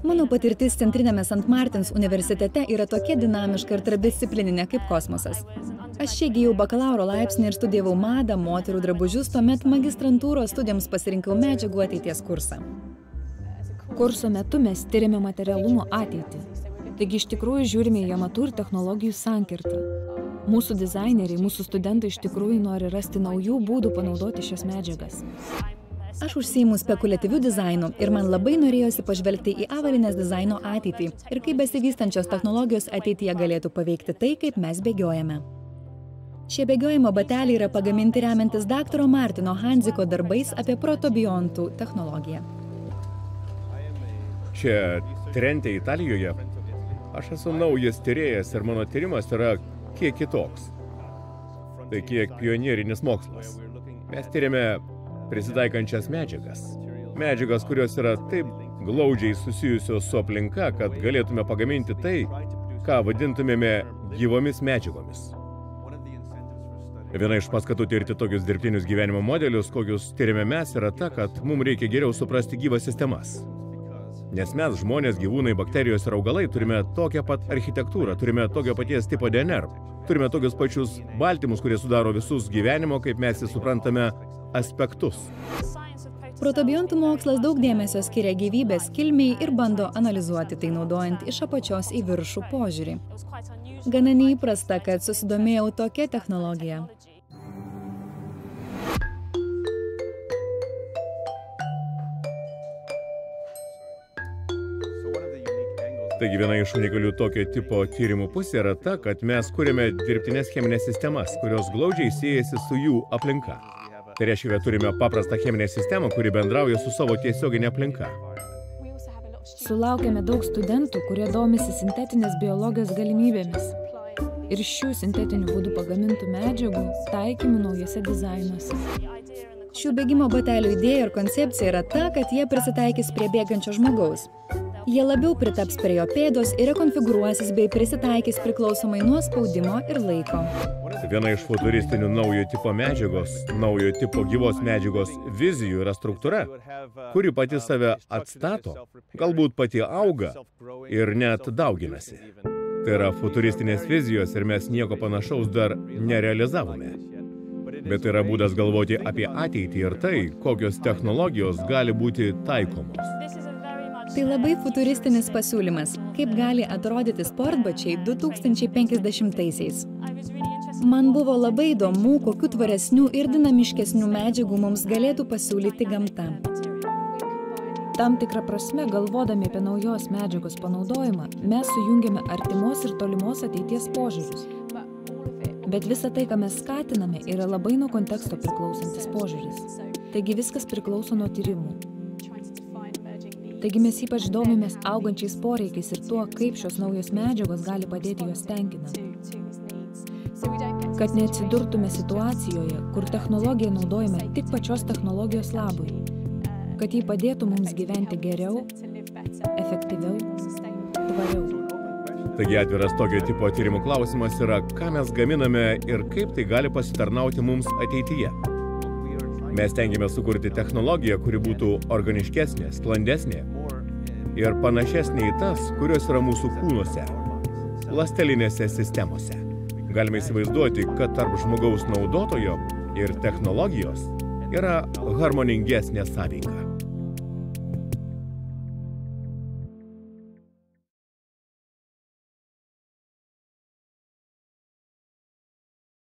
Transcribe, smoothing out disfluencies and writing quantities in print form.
Mano patirtis Centrinėme St. Martins universitete yra tokia dinamiška ir tarpdisciplininė kaip kosmosas. Aš čia įgijau bakalauro laipsnį ir studijavau madą, moterų drabužius, tuomet magistrantūros studijoms pasirinkau medžiagų ateities kursą. Kurso metu mes tyrėme materialumo ateitį. Taigi iš tikrųjų žiūrime į amatų ir technologijų sankirtą. Mūsų dizaineriai, mūsų studentai iš tikrųjų nori rasti naujų būdų panaudoti šias medžiagas. Aš užsiimu spekuliatyviu dizainu ir man labai norėjosi pažvelgti į avalynės dizaino ateitį ir kaip besivystančios technologijos ateityje galėtų paveikti tai, kaip mes bėgiojame. Šie bėgiojimo bateliai yra pagaminti remiantis daktaro Martino Handziko darbais apie protobiontų technologiją. Čia Trente, Italijoje. Aš esu naujas tyrėjas ir mano tyrimas yra kiek kitoks. Tai kiek pionierinis mokslas. Mes tyrėme prisitaikančias medžiagas. Medžiagas, kurios yra taip glaudžiai susijusios su aplinka, kad galėtume pagaminti tai, ką vadintumėme gyvomis medžiagomis. Viena iš paskatų tirti tokius dirbtinius gyvenimo modelius, kokius tyrėme mes, yra ta, kad mums reikia geriau suprasti gyvas sistemas. Nes mes, žmonės, gyvūnai, bakterijos ir augalai, turime tokią pat architektūrą, turime tokio paties tipo DNR, turime tokius pačius baltymus, kurie sudaro visus gyvenimo, kaip mes jį suprantame, aspektus. Protobiontų mokslas daug dėmesio skiria gyvybės kilmei ir bando analizuoti tai naudojant iš apačios į viršų požiūrį. Gana neįprasta, kad susidomėjau tokia technologija. Taigi viena iš unikalių tokio tipo tyrimų pusė yra ta, kad mes kuriame dirbtinės cheminės sistemas, kurios glaudžiai siejasi su jų aplinka. Tai reiškia, kad turime paprastą cheminę sistemą, kuri bendrauja su savo tiesioginė aplinka. Sulaukėme daug studentų, kurie domisi sintetinės biologijos galimybėmis ir šių sintetinių būdų pagamintų medžiagų taikymų naujose dizainuose. Šių bėgimo batelių idėja ir koncepcija yra ta, kad jie prisitaikys prie bėgančio žmogaus. Jie labiau pritaps prie jo pėdos ir rekonfigūruosis bei prisitaikys priklausomai nuo spaudimo ir laiko. Viena iš futuristinių naujo tipo medžiagos, naujo tipo gyvos medžiagos vizijų yra struktūra, kuri pati save atstato, galbūt pati auga ir net dauginasi. Tai yra futuristinės vizijos ir mes nieko panašaus dar nerealizavome. Bet tai yra būdas galvoti apie ateitį ir tai, kokios technologijos gali būti taikomos. Tai labai futuristinis pasiūlymas, kaip gali atrodyti sportbačiai 2050-aisiais. Man buvo labai įdomu, kokių tvaresnių ir dinamiškesnių medžiagų mums galėtų pasiūlyti gamta. Tam tikrą prasme, galvodami apie naujos medžiagos panaudojimą, mes sujungiame artimos ir tolimos ateities požiūrius. Bet visa tai, ką mes skatiname, yra labai nuo konteksto priklausantis požiūris. Taigi viskas priklauso nuo tyrimų. Taigi mes ypač domimės augančiais poreikiais ir tuo, kaip šios naujos medžiagos gali padėti juos tenkinant. Kad neatsidurtume situacijoje, kur technologiją naudojame tik pačios technologijos labui. Kad jį padėtų mums gyventi geriau, efektyviau, tvariau. Taigi atviras tokio tipo tyrimų klausimas yra, ką mes gaminame ir kaip tai gali pasitarnauti mums ateityje. Mes stengiamės sukurti technologiją, kuri būtų organiškesnė, sklandesnė ir panašesnė į tas, kurios yra mūsų kūnuose, ląstelinėse sistemose. Galime įsivaizduoti, kad tarp žmogaus naudotojo ir technologijos yra harmoningesnė sąveika.